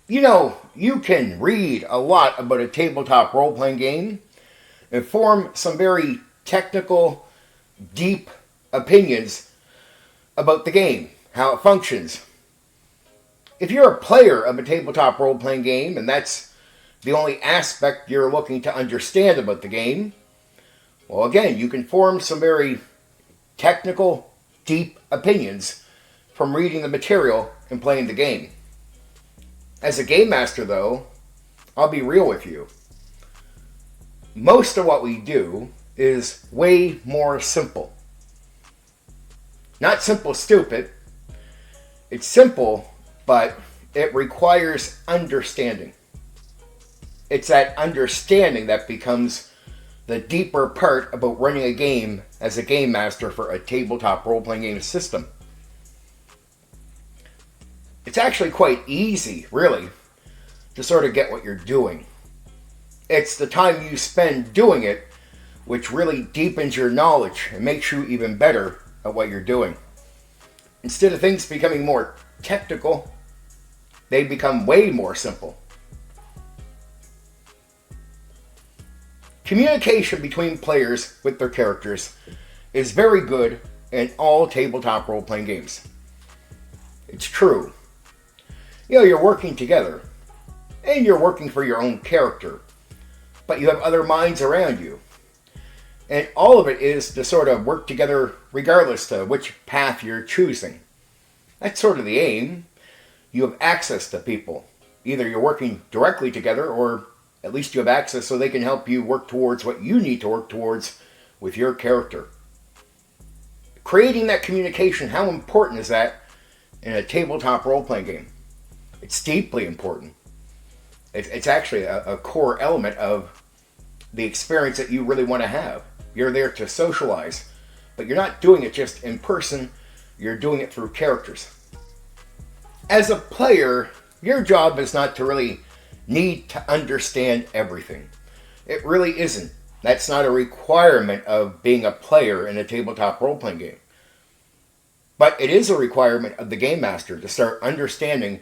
You can read a lot about a tabletop role-playing game and form some very technical, deep opinions about the game, how it functions. If you're a player of a tabletop role-playing game and that's the only aspect you're looking to understand about the game, well, again, you can form some very technical, deep opinions from reading the material and playing the game. As a game master, though, I'll be real with you. Most of what we do is way more simple. Not simple stupid. It's simple, but it requires understanding. It's that understanding that becomes the deeper part about running a game as a game master for a tabletop role-playing game system. It's actually quite easy, really, to sort of get what you're doing. It's the time you spend doing it which really deepens your knowledge and makes you even better at what you're doing. Instead of things becoming more technical, they become way more simple. Communication between players with their characters is very good in all tabletop role-playing games. It's true. You're working together, and you're working for your own character, but you have other minds around you. And all of it is to sort of work together regardless to which path you're choosing. That's sort of the aim. You have access to people. Either you're working directly together, or at least you have access so they can help you work towards what you need to work towards with your character. Creating that communication, how important is that in a tabletop role-playing game? It's deeply important. It's actually a core element of the experience that you really want to have. You're there to socialize, but you're not doing it just in person, you're doing it through characters. As a player, your job is not to really need to understand everything. It really isn't. That's not a requirement of being a player in a tabletop role-playing game. But it is a requirement of the game master to start understanding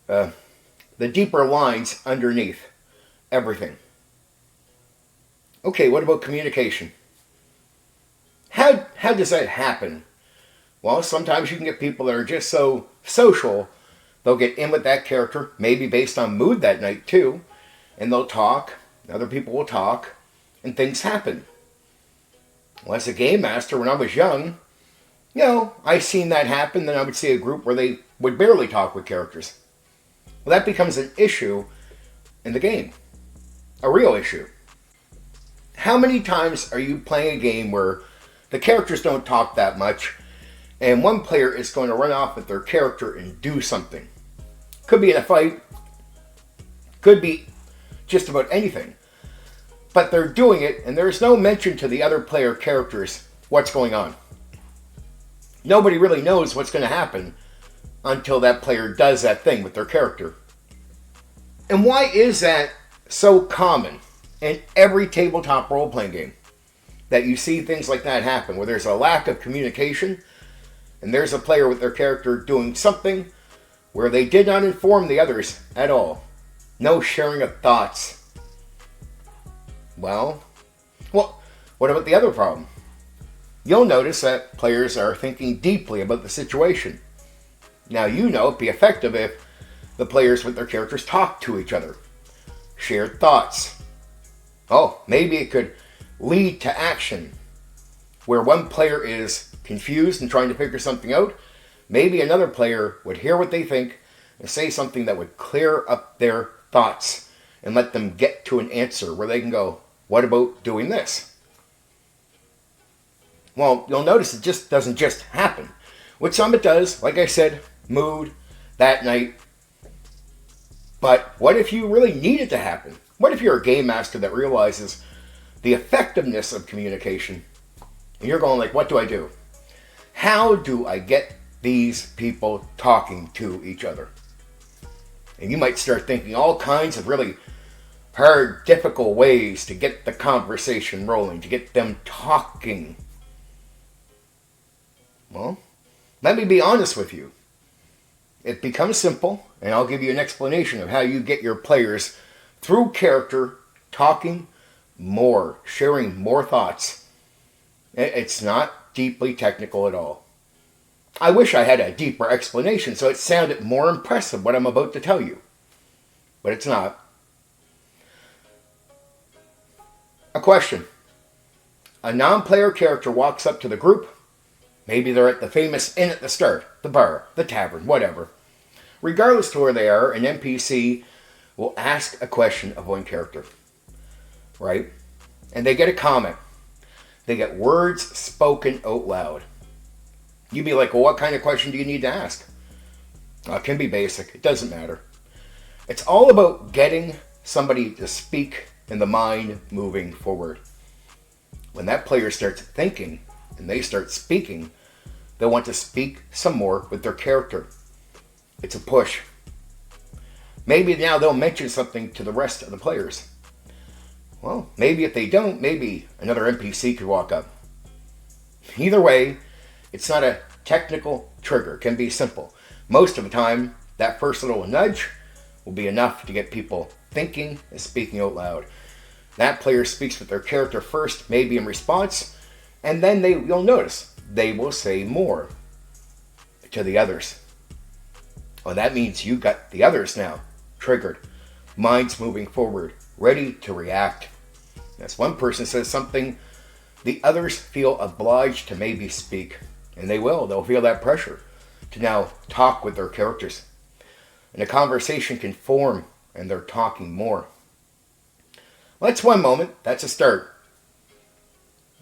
the deeper lines underneath everything. Okay, what about communication? How does that happen? Well, sometimes you can get people that are just so social, they'll get in with that character, maybe based on mood that night too, and they'll talk, other people will talk, and things happen. Well, as a game master, when I was young, I seen that happen, then I would see a group where they would barely talk with characters. Well, that becomes an issue in the game. A real issue. How many times are you playing a game where the characters don't talk that much, and one player is going to run off with their character and do something? Could be in a fight, could be just about anything. But they're doing it, and there's no mention to the other player characters what's going on. Nobody really knows what's going to happen until that player does that thing with their character. And why is that so common in every tabletop role-playing game? That you see things like that happen, where there's a lack of communication, and there's a player with their character doing something where they did not inform the others at all. No sharing of thoughts. Well, what about the other problem? You'll notice that players are thinking deeply about the situation. Now, it'd be effective if the players with their characters talk to each other, shared thoughts. Oh, maybe it could lead to action, where one player is confused and trying to figure something out. Maybe another player would hear what they think and say something that would clear up their thoughts and let them get to an answer where they can go, what about doing this? Well, you'll notice it just doesn't just happen. With some it does, like I said, mood, that night. But what if you really need it to happen? What if you're a game master that realizes the effectiveness of communication, and you're going like, what do I do? How do I get these people talking to each other? And you might start thinking all kinds of really hard, difficult ways to get the conversation rolling, to get them talking. Well, let me be honest with you. It becomes simple, and I'll give you an explanation of how you get your players through character, talking more, sharing more thoughts. It's not deeply technical at all. I wish I had a deeper explanation so it sounded more impressive what I'm about to tell you. But it's not. A question. A non-player character walks up to the group. Maybe they're at the famous inn at the start, the bar, the tavern, whatever. Regardless to where they are, an NPC will ask a question of one character. Right? And they get a comment. They get words spoken out loud. You'd be like, well, what kind of question do you need to ask? It can be basic. It doesn't matter. It's all about getting somebody to speak and the mind moving forward. When that player starts thinking and they start speaking, they'll want to speak some more with their character. It's a push. Maybe now they'll mention something to the rest of the players. Well, maybe if they don't, maybe another NPC could walk up. Either way, it's not a technical trigger. It can be simple. Most of the time, that first little nudge will be enough to get people thinking and speaking out loud. That player speaks with their character first, maybe in response, and then you'll notice they will say more to the others. Well, that means you got the others now triggered. Minds moving forward, ready to react. As one person says something, the others feel obliged to maybe speak. And they will. They'll feel that pressure to now talk with their characters. And a conversation can form, and they're talking more. Well, that's one moment. That's a start.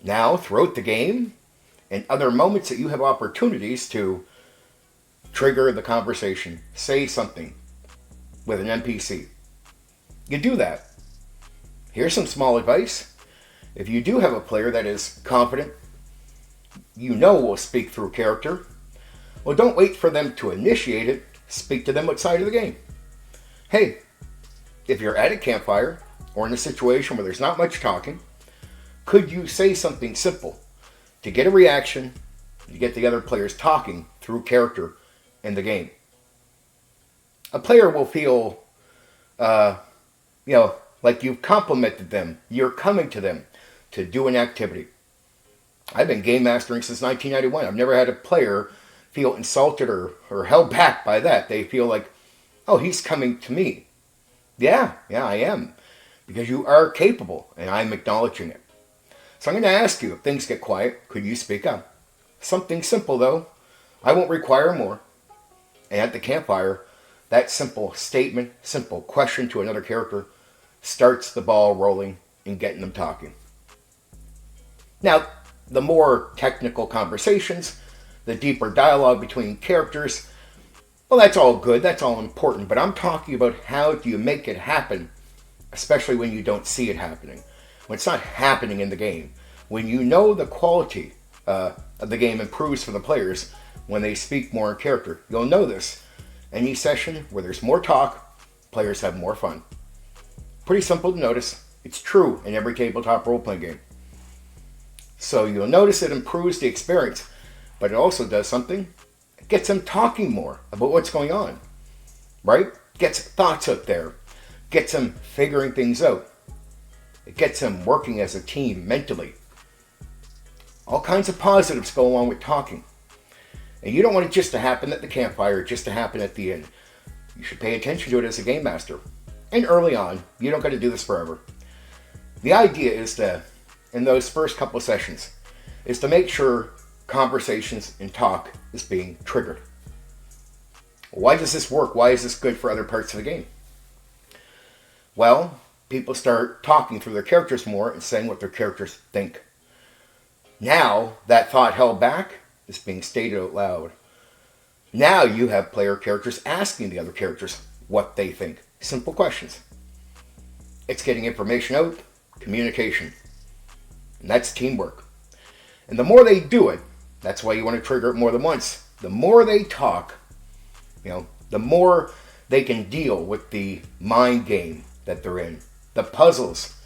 Now, throughout the game, and other moments that you have opportunities to trigger the conversation, say something with an NPC. You do that. Here's some small advice. If you do have a player that is confident, you know will speak through character, well, don't wait for them to initiate it. Speak to them outside of the game. Hey, if you're at a campfire or in a situation where there's not much talking, could you say something simple to get a reaction, to get the other players talking through character in the game? A player will feel, like you've complimented them. You're coming to them to do an activity. I've been game mastering since 1991. I've never had a player feel insulted or held back by that. They feel like, oh, he's coming to me. Yeah, I am. Because you are capable, and I'm acknowledging it. So I'm going to ask you, if things get quiet, could you speak up? Something simple, though. I won't require more. And at the campfire, that simple statement, simple question to another character starts the ball rolling and getting them talking. Now, the more technical conversations, the deeper dialogue between characters, well, that's all good, that's all important, but I'm talking about how do you make it happen, especially when you don't see it happening, when it's not happening in the game, when you know the quality of the game improves for the players when they speak more in character. You'll know this. Any session where there's more talk, players have more fun. Pretty simple to notice. It's true in every tabletop role-playing game. So you'll notice it improves the experience, but it also does something. It gets them talking more about what's going on, right? Gets thoughts out there. Gets them figuring things out. It gets them working as a team mentally. All kinds of positives go along with talking. And you don't want it just to happen at the campfire, just to happen at the inn. You should pay attention to it as a game master. And early on, you don't got to do this forever. The idea is to, in those first couple of sessions, is to make sure conversations and talk is being triggered. Why does this work? Why is this good for other parts of the game? Well, people start talking through their characters more and saying what their characters think. Now, that thought held back is being stated out loud. Now you have player characters asking the other characters what they think. Simple questions. It's getting information out, communication. And that's teamwork. And the more they do it, that's why you want to trigger it more than once. The more they talk, the more they can deal with the mind game that they're in. The puzzles,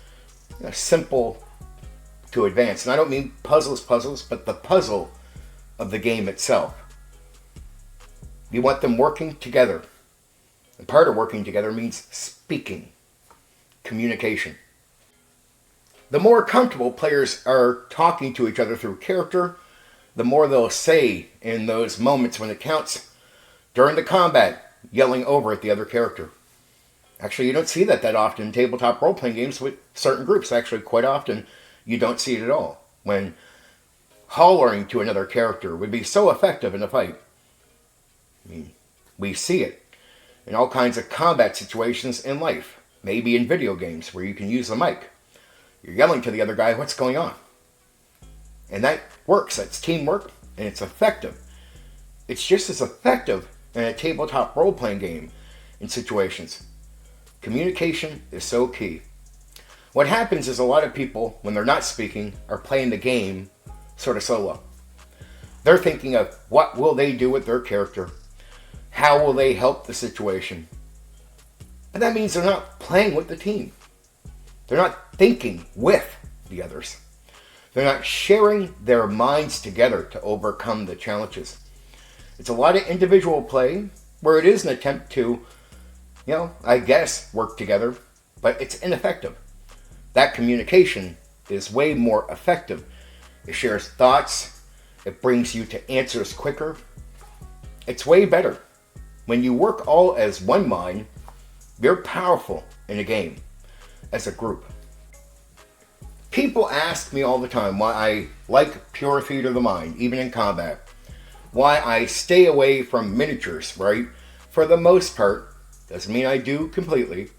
simple to advance. And I don't mean puzzles, but the puzzle of the game itself. You want them working together. And part of working together means speaking, communication. The more comfortable players are talking to each other through character, the more they'll say in those moments when it counts during the combat, yelling over at the other character. Actually, you don't see that often in tabletop role-playing games with certain groups. Actually, quite often, you don't see it at all. When hollering to another character would be so effective in a fight. I mean, we see it in all kinds of combat situations in life. Maybe in video games where you can use the mic. You're yelling to the other guy, what's going on? And that works. That's teamwork, and it's effective. It's just as effective in a tabletop role-playing game in situations. Communication is so key. What happens is a lot of people, when they're not speaking, are playing the game sort of solo. They're thinking of what will they do with their character? How will they help the situation? And that means they're not playing with the team. They're not thinking with the others. They're not sharing their minds together to overcome the challenges. It's a lot of individual play where it is an attempt to, I guess, work together, but it's ineffective. That communication is way more effective. It shares thoughts. It brings you to answers quicker. It's way better. When you work all as one mind, you're powerful in a game, as a group. People ask me all the time why I like pure theater of the mind, even in combat. Why I stay away from miniatures, right? For the most part. Doesn't mean I do completely.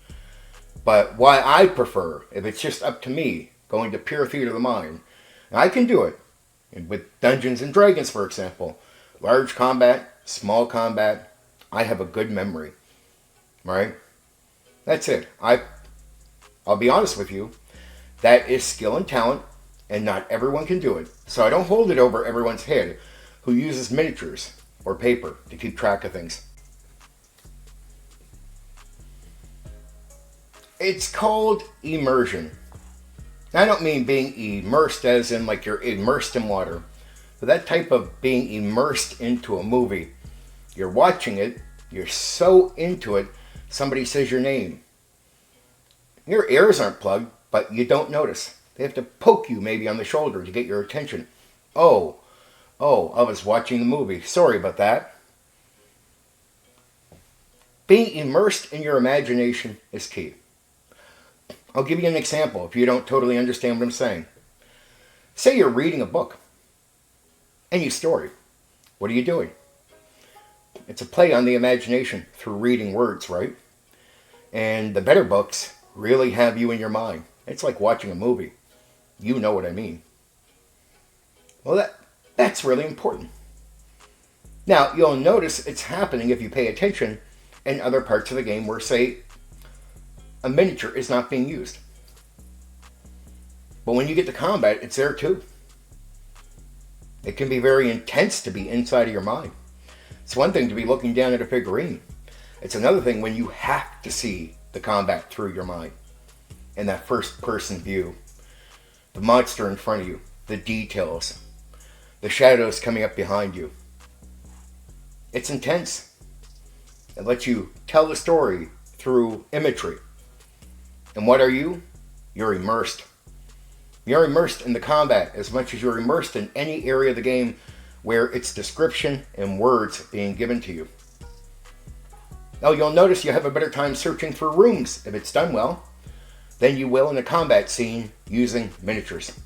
But why I prefer, if it's just up to me, going to pure theater of the mind. And I can do it. And with Dungeons and Dragons, for example. Large combat, small combat. I have a good memory. Right? That's it. I'll be honest with you. That is skill and talent. And not everyone can do it. So I don't hold it over everyone's head who uses miniatures or paper to keep track of things. It's called immersion. I don't mean being immersed as in like you're immersed in water. But that type of being immersed into a movie. You're watching it, you're so into it, somebody says your name. Your ears aren't plugged, but you don't notice. They have to poke you maybe on the shoulder to get your attention. Oh, I was watching the movie. Sorry about that. Being immersed in your imagination is key. I'll give you an example if you don't totally understand what I'm saying. Say you're reading a book. Any story. What are you doing? It's a play on the imagination through reading words, right? And the better books really have you in your mind. It's like watching a movie. You know what I mean. Well, that's really important. Now, you'll notice it's happening if you pay attention in other parts of the game where, say, a miniature is not being used. But when you get to combat, it's there too. It can be very intense to be inside of your mind. It's one thing to be looking down at a figurine. It's another thing when you have to see the combat through your mind. In that first-person view. The monster in front of you. The details. The shadows coming up behind you. It's intense. It lets you tell the story through imagery. And what are you? You're immersed. You're immersed in the combat as much as you're immersed in any area of the game where it's description and words being given to you. Now you'll notice you have a better time searching for rooms if it's done well than you will in a combat scene using miniatures.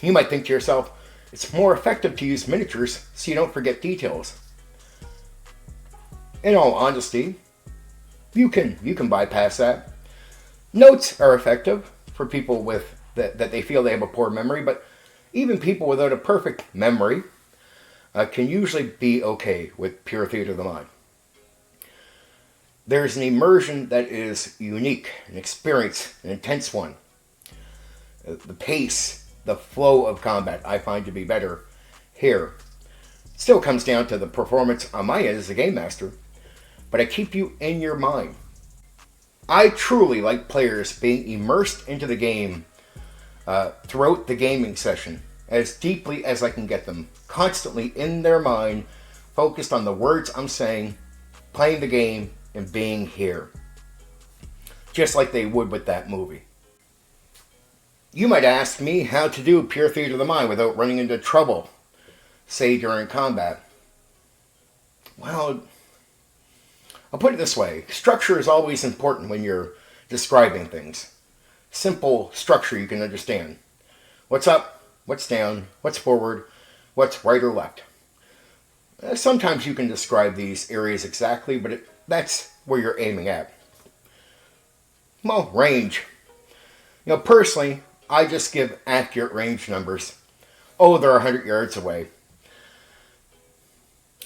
You might think to yourself, it's more effective to use miniatures so you don't forget details. In all honesty, you can bypass that. Notes are effective for people with that they feel they have a poor memory, but even people without a perfect memory can usually be okay with pure theater of the mind. There's an immersion that is unique, an experience, an intense one. The pace, the flow of combat I find to be better here. It still comes down to the performance on my end as a game master, but I keep you in your mind. I truly like players being immersed into the game throughout the gaming session, as deeply as I can get them, constantly in their mind, focused on the words I'm saying, playing the game, and being here. Just like they would with that movie. You might ask me how to do pure theater of the mind without running into trouble, say during combat. Well, I'll put it this way. Structure is always important when you're describing things. Simple structure you can understand. What's up, what's down, what's forward, what's right or left. Sometimes you can describe these areas exactly, but that's where you're aiming at. Well, range. Personally, I just give accurate range numbers. Oh, they're 100 yards away.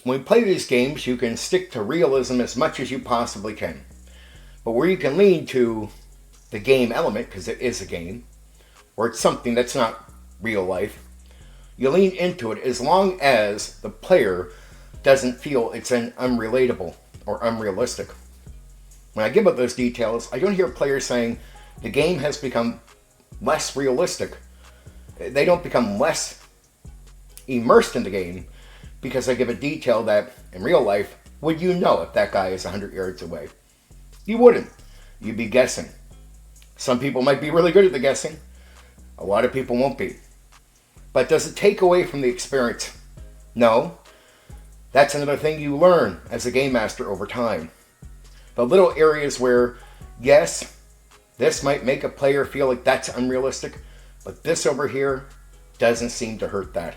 When we play these games, you can stick to realism as much as you possibly can. But where you can lean to the game element, because it is a game, or it's something that's not real life, you lean into it as long as the player doesn't feel it's unrelatable or unrealistic. When I give up those details, I don't hear players saying the game has become less realistic. They don't become less immersed in the game because I give a detail that, in real life, would you know if that guy is 100 yards away? You wouldn't. You'd be guessing. Some people might be really good at the guessing. A lot of people won't be. But does it take away from the experience? No. That's another thing you learn as a game master over time. The little areas where, yes, this might make a player feel like that's unrealistic, but this over here doesn't seem to hurt that.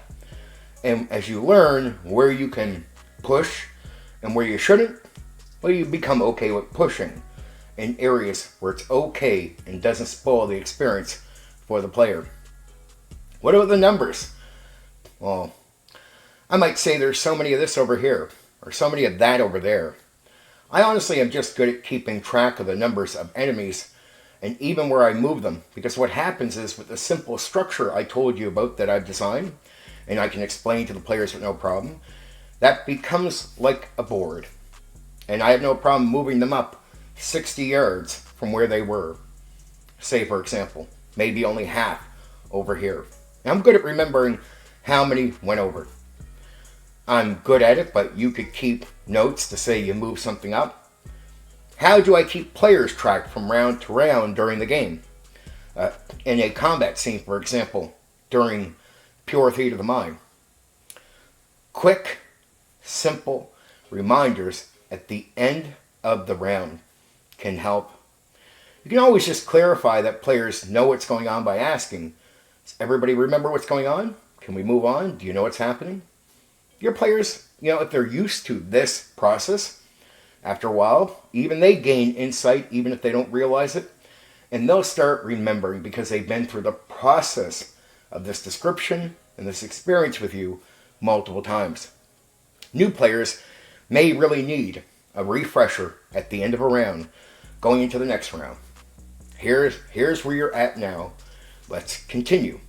And as you learn where you can push and where you shouldn't, well, you become okay with pushing in areas where it's okay and doesn't spoil the experience for the player. What about the numbers? Well, I might say there's so many of this over here, or so many of that over there. I honestly am just good at keeping track of the numbers of enemies and even where I move them, because what happens is with the simple structure I told you about that I've designed, and I can explain to the players with no problem, that becomes like a board. And I have no problem moving them up 60 yards from where they were. Say, for example, maybe only half over here. And I'm good at remembering how many went over. I'm good at it, but you could keep notes to say you move something up. How do I keep players tracked from round to round during the game? In a combat scene, for example, during pure theater of the mind. Quick, simple reminders at the end of the round can help. You can always just clarify that players know what's going on by asking, does everybody remember what's going on? Can we move on? Do you know what's happening? Your players, if they're used to this process, after a while, even they gain insight, even if they don't realize it, and they'll start remembering because they've been through the process of this description and this experience with you multiple times. New players may really need a refresher at the end of a round going into the next round. Here's where you're at now. Let's continue.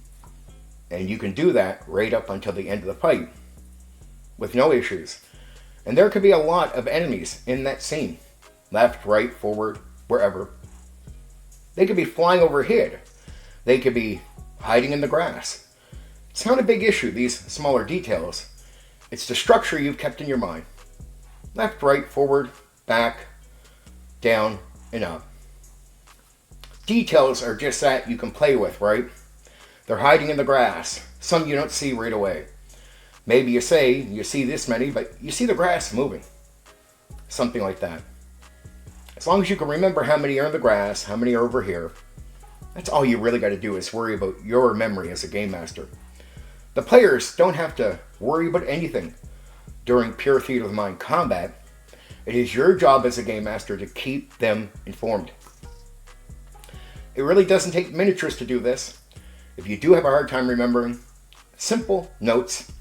And you can do that right up until the end of the fight with no issues. And there could be a lot of enemies in that scene. Left, right, forward, wherever. They could be flying overhead. They could be hiding in the grass. It's not a big issue, these smaller details. It's the structure you've kept in your mind. Left, right, forward, back, down, and up. Details are just that you can play with, right? They're hiding in the grass. Some you don't see right away. Maybe you say you see this many, but you see the grass moving. Something like that. As long as you can remember how many are in the grass, how many are over here, that's all you really got to do is worry about your memory as a game master. The players don't have to worry about anything during pure theater of the mind combat. It is your job as a game master to keep them informed. It really doesn't take miniatures to do this. If you do have a hard time remembering, simple notes,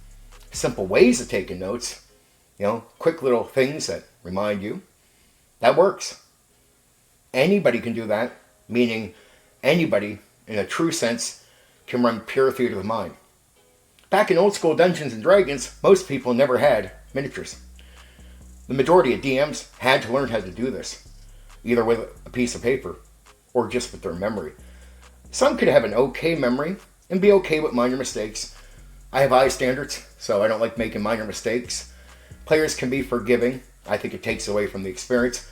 simple ways of taking notes, quick little things that remind you, that works. Anybody can do that, meaning anybody, in a true sense, can run pure theater of the mind. Back in old school Dungeons and Dragons, most people never had miniatures. The majority of DMs had to learn how to do this, either with a piece of paper or just with their memory. Some could have an okay memory and be okay with minor mistakes. I have high standards, so I don't like making minor mistakes. Players can be forgiving. I think it takes away from the experience.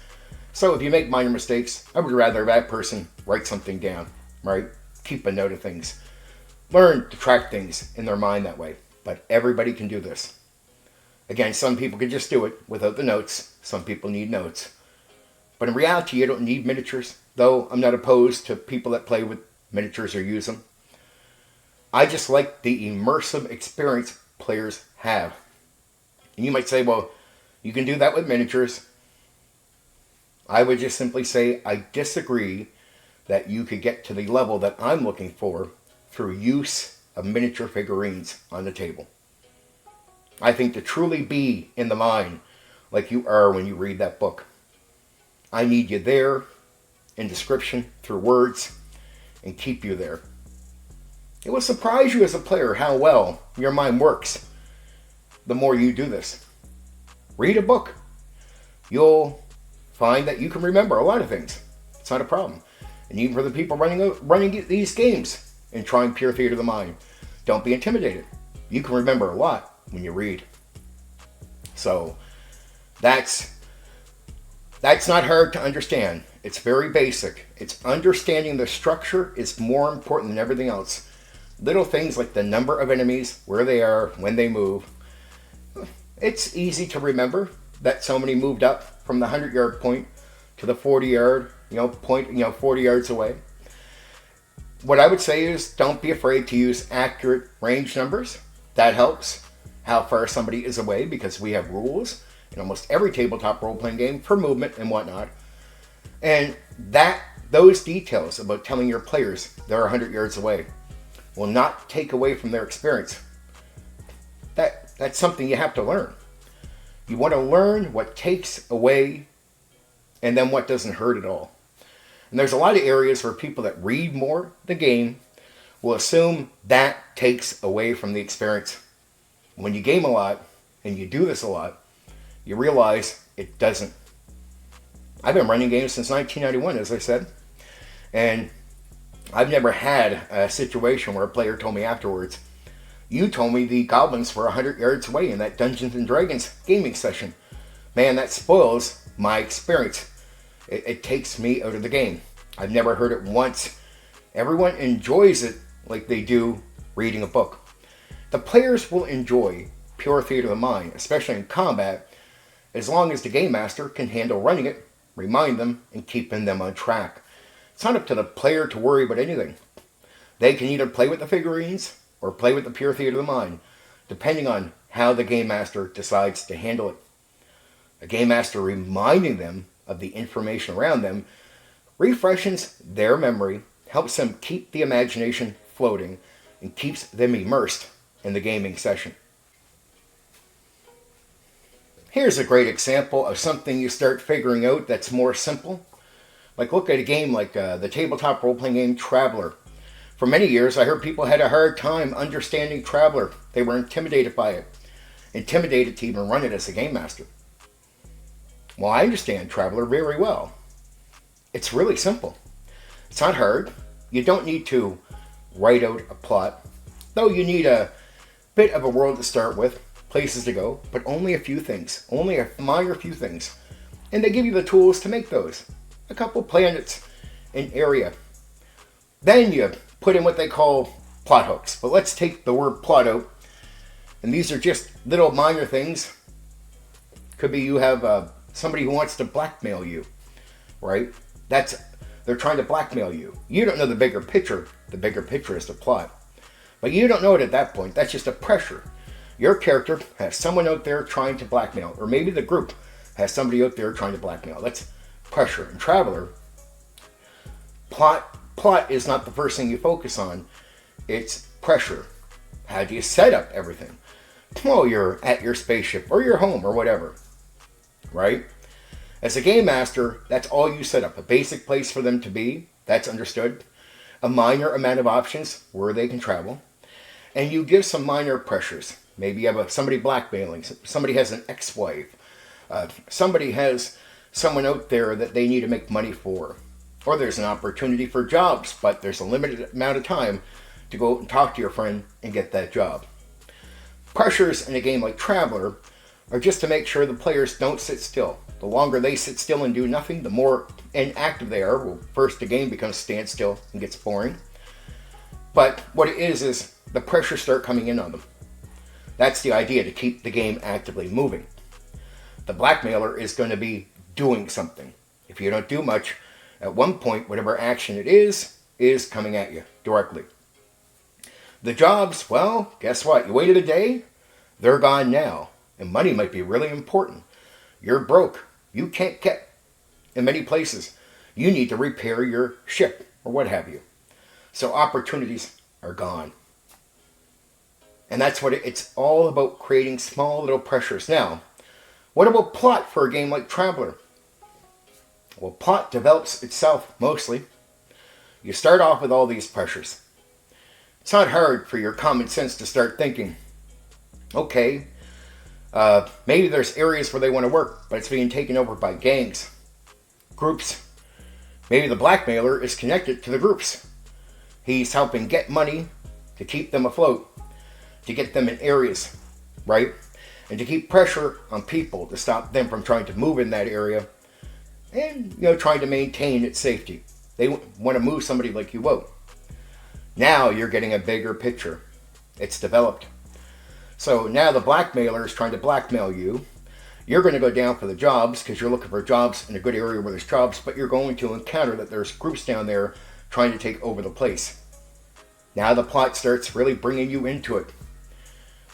So if you make minor mistakes, I would rather that person write something down, right? Keep a note of things. Learn to track things in their mind that way. But everybody can do this. Again, some people can just do it without the notes. Some people need notes. But in reality, you don't need miniatures, though I'm not opposed to people that play with miniatures or use them. I just like the immersive experience players have. And you might say, well, you can do that with miniatures. I would just simply say I disagree that you could get to the level that I'm looking for through use of miniature figurines on the table. I think to truly be in the mind like you are when you read that book, I need you there in description through words and keep you there. It will surprise you as a player how well your mind works the more you do this. Read a book. You'll find that you can remember a lot of things. It's not a problem. And even for the people running these games and trying pure theater of the mind, don't be intimidated. You can remember a lot when you read. So that's not hard to understand. It's very basic. It's understanding the structure is more important than everything else. Little things like the number of enemies, where they are, when they move. It's easy to remember that somebody moved up from the 100-yard point to the 40-yard point, 40 yards away. What I would say is don't be afraid to use accurate range numbers. That helps how far somebody is away because we have rules in almost every tabletop role-playing game for movement and whatnot. And those details about telling your players they're 100 yards away will not take away from their experience. That's something you have to learn. You want to learn what takes away and then what doesn't hurt at all. And there's a lot of areas where people that read more the game will assume that takes away from the experience. When you game a lot and you do this a lot, you realize it doesn't. I've been running games since 1991, as I said, and I've never had a situation where a player told me afterwards, you told me the goblins were 100 yards away in that Dungeons and Dragons gaming session. Man, that spoils my experience. It takes me out of the game. I've never heard it once. Everyone enjoys it like they do reading a book. The players will enjoy pure theater of the mind, especially in combat, as long as the game master can handle running it, remind them, and keeping them on track. It's not up to the player to worry about anything. They can either play with the figurines or play with the pure theater of the mind, depending on how the game master decides to handle it. A game master reminding them of the information around them refreshes their memory, helps them keep the imagination floating, and keeps them immersed in the gaming session. Here's a great example of something you start figuring out that's more simple. Like look at a game like the tabletop role-playing game Traveller. For many years, I heard people had a hard time understanding Traveller. They were intimidated by it. Intimidated to even run it as a game master. Well, I understand Traveller very well. It's really simple. It's not hard. You don't need to write out a plot. Though you need a bit of a world to start with, places to go, but only a few things. Only a minor few things. And they give you the tools to make those. A couple planets, an area. Then you put in what they call plot hooks. But let's take the word plot out. And these are just little minor things. Could be you have somebody who wants to blackmail you, right? They're trying to blackmail you. You don't know the bigger picture. The bigger picture is the plot. But you don't know it at that point. That's just a pressure. Your character has someone out there trying to blackmail. Or maybe the group has somebody out there trying to blackmail. That's pressure. In Traveller, plot is not the first thing you focus on. It's pressure. How do you set up everything? Well, you're at your spaceship or your home or whatever, right? As a game master, that's all you set up. A basic place for them to be, that's understood. A minor amount of options where they can travel. And you give some minor pressures. Maybe you have somebody blackmailing. Somebody has an ex-wife. Somebody has someone out there that they need to make money for. Or there's an opportunity for jobs, but there's a limited amount of time to go out and talk to your friend and get that job. Pressures in a game like Traveller are just to make sure the players don't sit still. The longer they sit still and do nothing, the more inactive they are. Well, first the game becomes standstill and gets boring. But what it is the pressure start coming in on them. That's the idea, to keep the game actively moving. The blackmailer is going to be doing something. If you don't do much, at one point, whatever action it is coming at you directly. The jobs, well, guess what? You waited a day, they're gone now. And money might be really important. You're broke. You can't get in many places. You need to repair your ship or what have you. So opportunities are gone. And that's what it's all about, creating small little pressures. Now, what about plot for a game like Traveller? Well, plot develops itself mostly. You start off with all these pressures. It's not hard for your common sense to start thinking, okay, maybe there's areas where they want to work, but it's being taken over by gangs, groups. Maybe the blackmailer is connected to the groups. He's helping get money to keep them afloat, to get them in areas, right? And to keep pressure on people to stop them from trying to move in that area and, trying to maintain its safety. They want to move somebody like you won't. Now you're getting a bigger picture. It's developed. So now the blackmailer is trying to blackmail you. You're going to go down for the jobs because you're looking for jobs in a good area where there's jobs, but you're going to encounter that there's groups down there trying to take over the place. Now the plot starts really bringing you into it.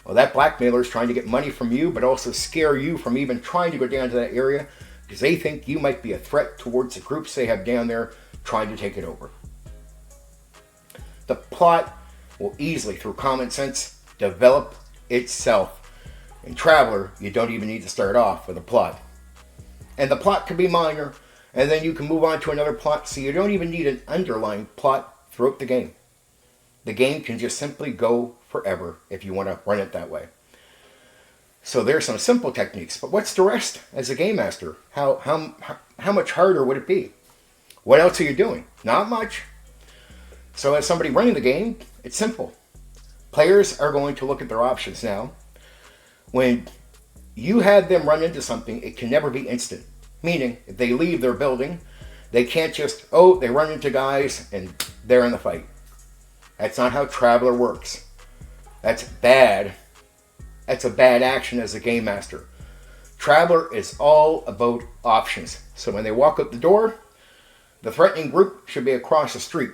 Well, that blackmailer is trying to get money from you, but also scare you from even trying to go down to that area because they think you might be a threat towards the groups they have down there trying to take it over. The plot will easily, through common sense, develop itself. In Traveller, you don't even need to start off with a plot. And the plot can be minor, and then you can move on to another plot, so you don't even need an underlying plot throughout the game. The game can just simply go forever if you want to run it that way. So there's some simple techniques, but what's the rest as a game master? How much harder would it be? What else are you doing? Not much. So as somebody running the game, it's simple. Players are going to look at their options now. When you had them run into something, it can never be instant. Meaning, if they leave their building, they can't just, they run into guys and they're in the fight. That's not how Traveller works. That's bad. That's a bad action as a game master. Traveller is all about options. So when they walk out the door, the threatening group should be across the street.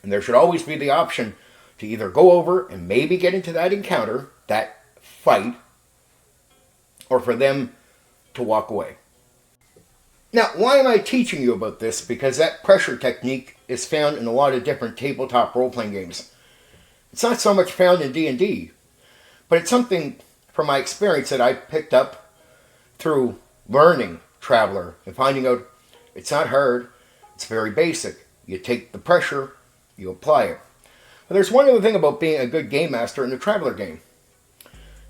And there should always be the option to either go over and maybe get into that encounter, that fight, or for them to walk away. Now, why am I teaching you about this? Because that pressure technique is found in a lot of different tabletop role-playing games. It's not so much found in D&D, but it's something from my experience that I picked up through learning Traveller and finding out it's not hard, it's very basic. You take the pressure, you apply it. But there's one other thing about being a good game master in a Traveller game.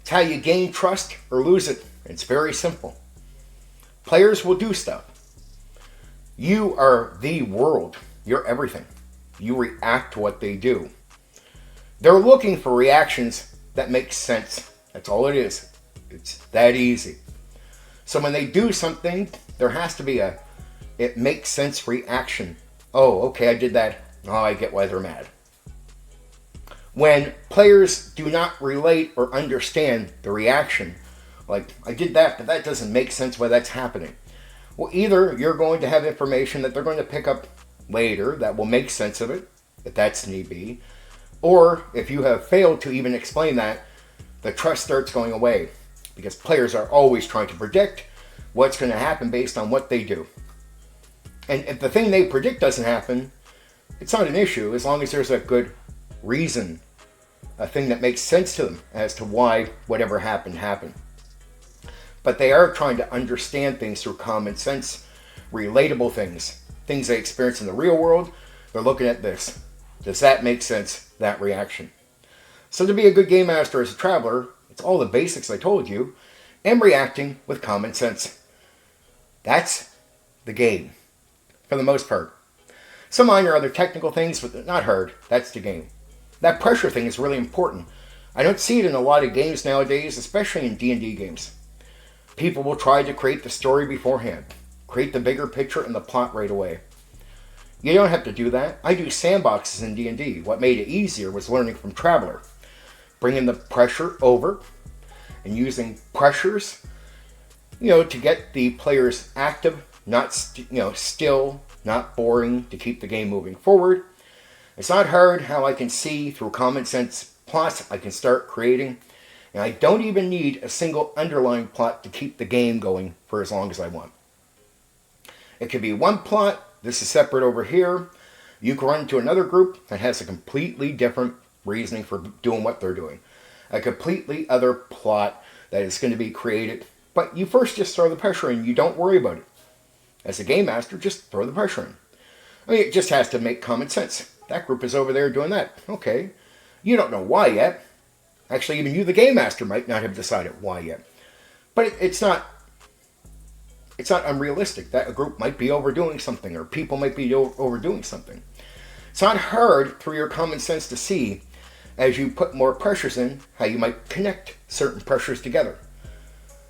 It's how you gain trust or lose it. It's very simple. Players will do stuff. You are the world. You're everything. You react to what they do. They're looking for reactions that make sense. That's all it is. It's that easy. So when they do something, there has to be it makes sense reaction. Oh, okay, I did that. Oh, I get why they're mad. When players do not relate or understand the reaction, like, I did that, but that doesn't make sense why that's happening. Well, either you're going to have information that they're going to pick up later that will make sense of it, if that's need be, or if you have failed to even explain that, the trust starts going away, because players are always trying to predict what's going to happen based on what they do. And if the thing they predict doesn't happen, it's not an issue as long as there's a good reason, a thing that makes sense to them as to why whatever happened. But they are trying to understand things through common sense, relatable things they experience in the real world. They're looking at this. Does that make sense, that reaction? So to be a good game master as a Traveller, it's all the basics I told you, and reacting with common sense. That's the game, for the most part. Some minor other technical things, but not hard. That's the game. That pressure thing is really important. I don't see it in a lot of games nowadays, especially in D&D games. People will try to create the story beforehand, create the bigger picture and the plot right away. You don't have to do that. I do sandboxes in D&D. What made it easier was learning from Traveler. Bringing the pressure over and using pressures, to get the players active, not still, not boring, to keep the game moving forward. It's not hard how I can see through common sense plots I can start creating, and I don't even need a single underlying plot to keep the game going for as long as I want. It could be one plot, this is separate over here. You can run into another group that has a completely different reasoning for doing what they're doing. A completely other plot that is going to be created, but you first just throw the pressure in, you don't worry about it. As a game master, just throw the pressure in. It just has to make common sense. That group is over there doing that. Okay. You don't know why yet. Actually, even you, the game master, might not have decided why yet. But it's not unrealistic that a group might be overdoing something, or people might be overdoing something. It's not hard through your common sense to see, as you put more pressures in, how you might connect certain pressures together.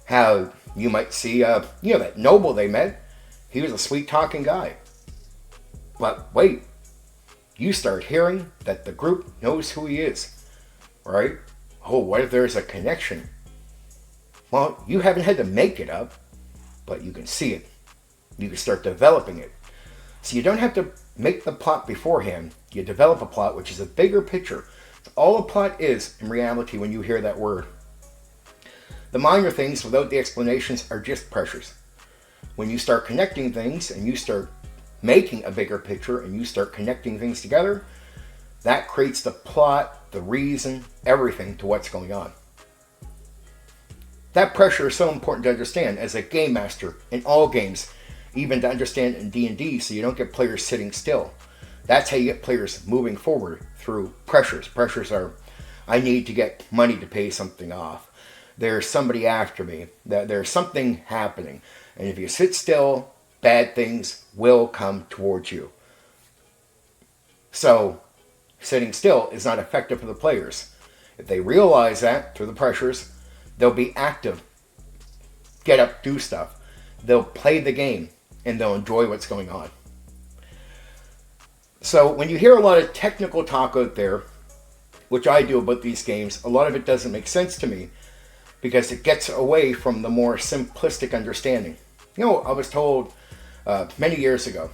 How you might see, that noble they met, he was a sweet-talking guy. But wait, you start hearing that the group knows who he is, right? Oh, what if there's a connection? Well, you haven't had to make it up, but you can see it. You can start developing it. So you don't have to make the plot beforehand. You develop a plot, which is a bigger picture. All a plot is, in reality, when you hear that word. The minor things, without the explanations, are just pressures. When you start connecting things, and you start making a bigger picture, and you start connecting things together, that creates the plot, the reason, everything to what's going on. That pressure is so important to understand as a game master in all games, even to understand in D&D, so you don't get players sitting still. That's how you get players moving forward, through pressures. Pressures are, I need to get money to pay something off. There's somebody after me. There's something happening. And if you sit still, bad things will come towards you. So, sitting still is not effective for the players. If they realize that through the pressures, they'll be active, get up, do stuff. They'll play the game, and they'll enjoy what's going on. So when you hear a lot of technical talk out there, which I do about these games, a lot of it doesn't make sense to me because it gets away from the more simplistic understanding. I was told many years ago,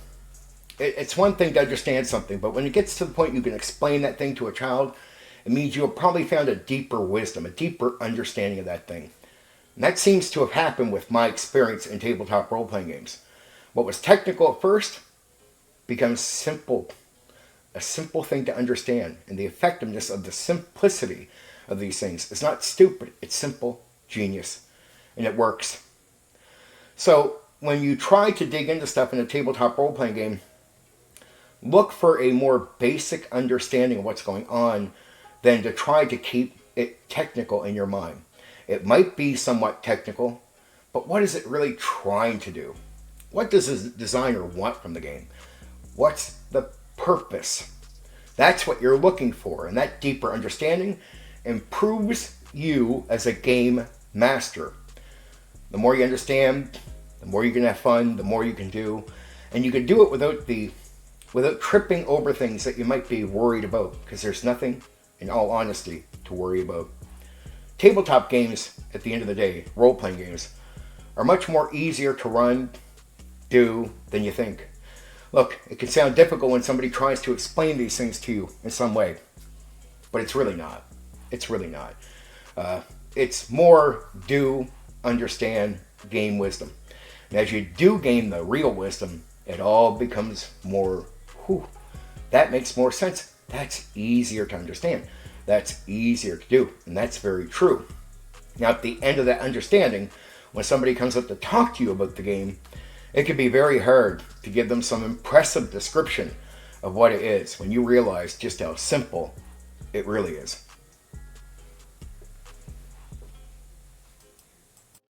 it's one thing to understand something, but when it gets to the point you can explain that thing to a child, it means you have probably found a deeper wisdom, a deeper understanding of that thing. And that seems to have happened with my experience in tabletop role-playing games. What was technical at first becomes simple. A simple thing to understand. And the effectiveness of the simplicity of these things is not stupid. It's simple, genius. And it works. So when you try to dig into stuff in a tabletop role-playing game, look for a more basic understanding of what's going on than to try to keep it technical in your mind. It might be somewhat technical, but what is it really trying to do? What does the designer want from the game? What's the purpose? That's what you're looking for, and that deeper understanding improves you as a game master. The more you understand, the more you can have fun, the more you can do, and you can do it without tripping over things that you might be worried about, because there's nothing, in all honesty, to worry about. Tabletop games, at the end of the day, role-playing games, are much more easier to run, do, than you think. Look, it can sound difficult when somebody tries to explain these things to you in some way, but it's really not. It's really not. It's more do, understand, gain wisdom. And as you do gain the real wisdom, it all becomes more, that makes more sense. That's easier to understand. That's easier to do. And that's very true. Now, at the end of that understanding, when somebody comes up to talk to you about the game, it can be very hard to give them some impressive description of what it is when you realize just how simple it really is.